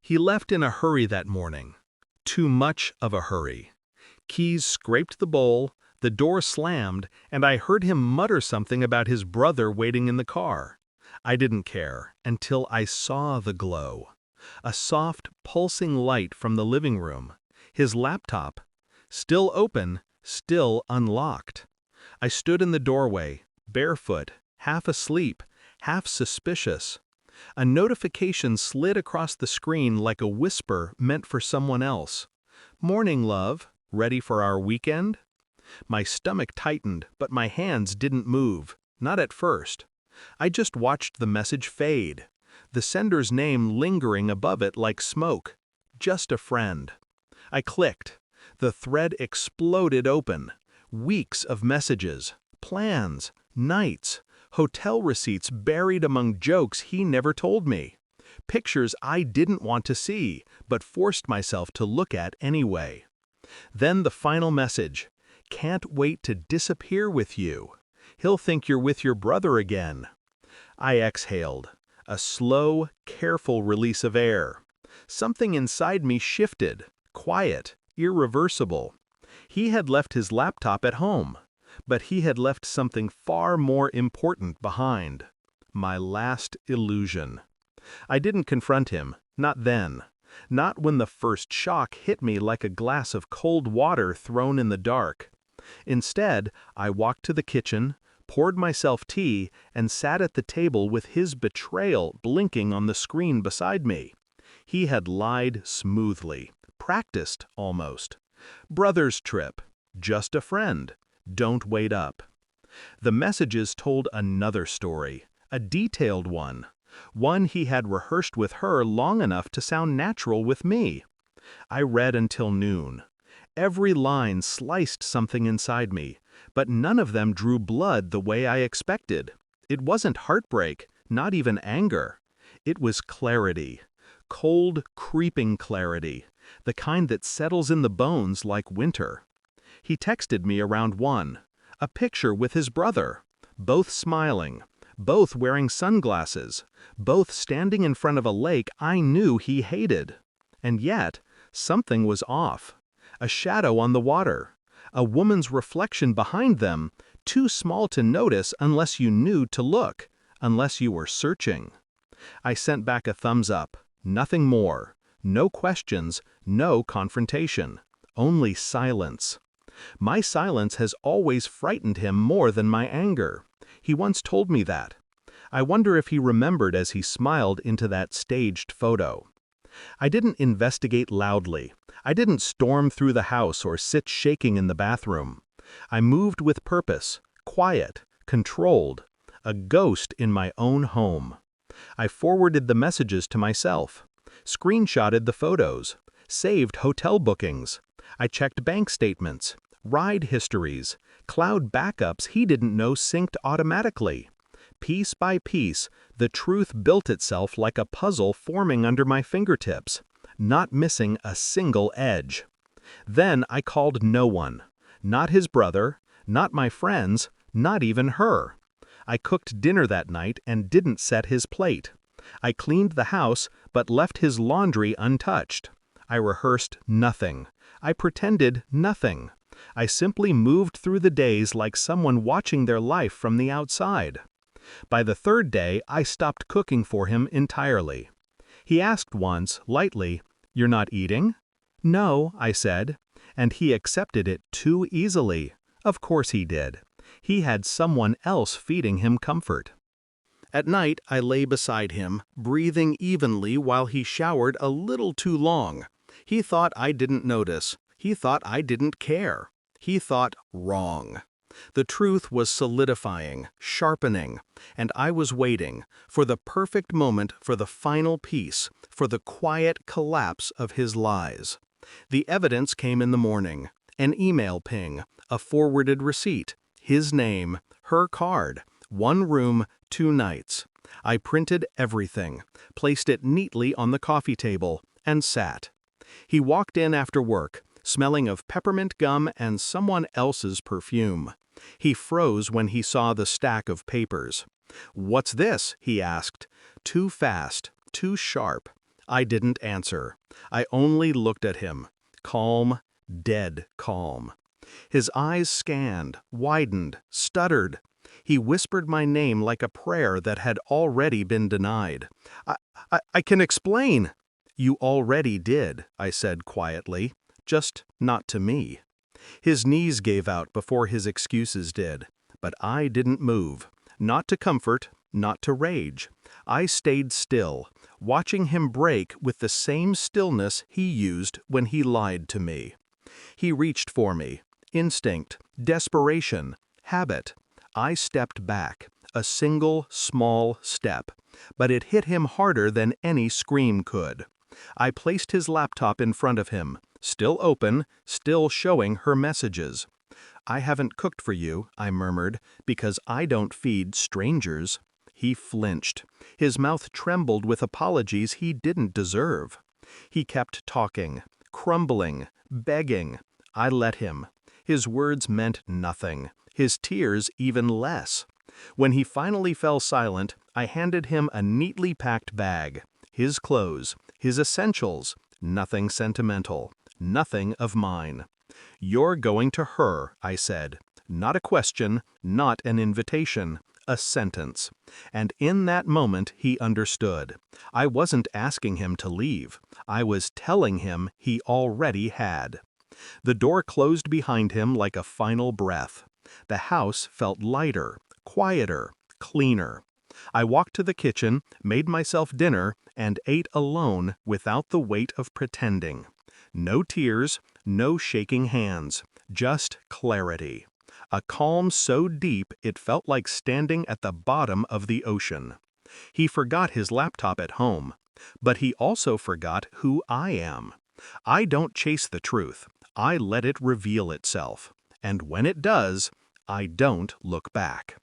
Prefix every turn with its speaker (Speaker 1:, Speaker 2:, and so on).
Speaker 1: He left in a hurry that morning. Too much of a hurry. Keys scraped the bowl, the door slammed, and I heard him mutter something about his brother waiting in the car. I didn't care until I saw the glow. A soft, pulsing light from the living room. His laptop. Still open, still unlocked. I stood in the doorway, barefoot, half asleep, half suspicious. A notification slid across the screen like a whisper meant for someone else. "Morning, love. Ready for our weekend?" My stomach tightened, but my hands didn't move. Not at first. I just watched the message fade. The sender's name lingering above it like smoke. Just a friend. I clicked. The thread exploded open. Weeks of messages, plans, nights, hotel receipts buried among jokes he never told me. Pictures I didn't want to see, but forced myself to look at anyway. Then the final message. "Can't wait to disappear with you. He'll think you're with your brother again." I exhaled. A slow, careful release of air. Something inside me shifted. Quiet, irreversible. He had left his laptop at home, but he had left something far more important behind. My last illusion. I didn't confront him, not then. Not when the first shock hit me like a glass of cold water thrown in the dark. Instead, I walked to the kitchen, poured myself tea, and sat at the table with his betrayal blinking on the screen beside me. He had lied smoothly, practiced almost. Brother's trip, just a friend, don't wait up. The messages told another story, a detailed one. One he had rehearsed with her long enough to sound natural with me. I read until noon. Every line sliced something inside me, but none of them drew blood the way I expected. It wasn't heartbreak, not even anger. It was clarity. Cold, creeping clarity. The kind that settles in the bones like winter. He texted me around 1. A picture with his brother. Both smiling. Both wearing sunglasses. Both standing in front of a lake I knew he hated. And yet, something was off. A shadow on the water. A woman's reflection behind them, too small to notice unless you knew to look, unless you were searching. I sent back a thumbs up. Nothing more. No questions, no confrontation. Only silence. My silence has always frightened him more than my anger. He once told me that. I wonder if he remembered as he smiled into that staged photo. I didn't investigate loudly. I didn't storm through the house or sit shaking in the bathroom. I moved with purpose, quiet, controlled, a ghost in my own home. I forwarded the messages to myself, screenshotted the photos, saved hotel bookings. I checked bank statements, ride histories, cloud backups he didn't know synced automatically. Piece by piece, the truth built itself like a puzzle forming under my fingertips, not missing a single edge. Then I called no one. Not his brother, not my friends, not even her. I cooked dinner that night and didn't set his plate. I cleaned the house but left his laundry untouched. I rehearsed nothing. I pretended nothing. I simply moved through the days like someone watching their life from the outside. By the third day, I stopped cooking for him entirely. He asked once, lightly, "You're not eating?" "No," I said, and he accepted it too easily. Of course he did. He had someone else feeding him comfort. At night, I lay beside him, breathing evenly while he showered a little too long. He thought I didn't notice. He thought I didn't care. He thought wrong. The truth was solidifying, sharpening, and I was waiting for the perfect moment, for the final piece, for the quiet collapse of his lies. The evidence came in the morning. An email ping, a forwarded receipt, his name, her card, 1 room, 2 nights. I printed everything, placed it neatly on the coffee table, and sat. He walked in after work, smelling of peppermint gum and someone else's perfume. He froze when he saw the stack of papers. "What's this?" he asked. Too fast, too sharp. I didn't answer. I only looked at him. Calm, dead calm. His eyes scanned, widened, stuttered. He whispered my name like a prayer that had already been denied. I can explain. You already did, I said quietly, just not to me. His knees gave out before his excuses did, but I didn't move, not to comfort, not to rage. I stayed still, watching him break with the same stillness he used when he lied to me. He reached for me. Instinct, desperation, habit. I stepped back, a single, small step, but it hit him harder than any scream could. I placed his laptop in front of him, still open, still showing her messages. I haven't cooked for you, I murmured, because I don't feed strangers. He flinched. His mouth trembled with apologies he didn't deserve. He kept talking, crumbling, begging. I let him. His words meant nothing, his tears even less. When he finally fell silent, I handed him a neatly packed bag. His clothes, his essentials, nothing sentimental, nothing of mine. You're going to her, I said. Not a question, not an invitation, a sentence. And in that moment he understood. I wasn't asking him to leave. I was telling him he already had. The door closed behind him like a final breath. The house felt lighter, quieter, cleaner. I walked to the kitchen, made myself dinner, and ate alone without the weight of pretending. No tears, no shaking hands, just clarity. A calm so deep it felt like standing at the bottom of the ocean. He forgot his laptop at home, but he also forgot who I am. I don't chase the truth. I let it reveal itself. And when it does, I don't look back.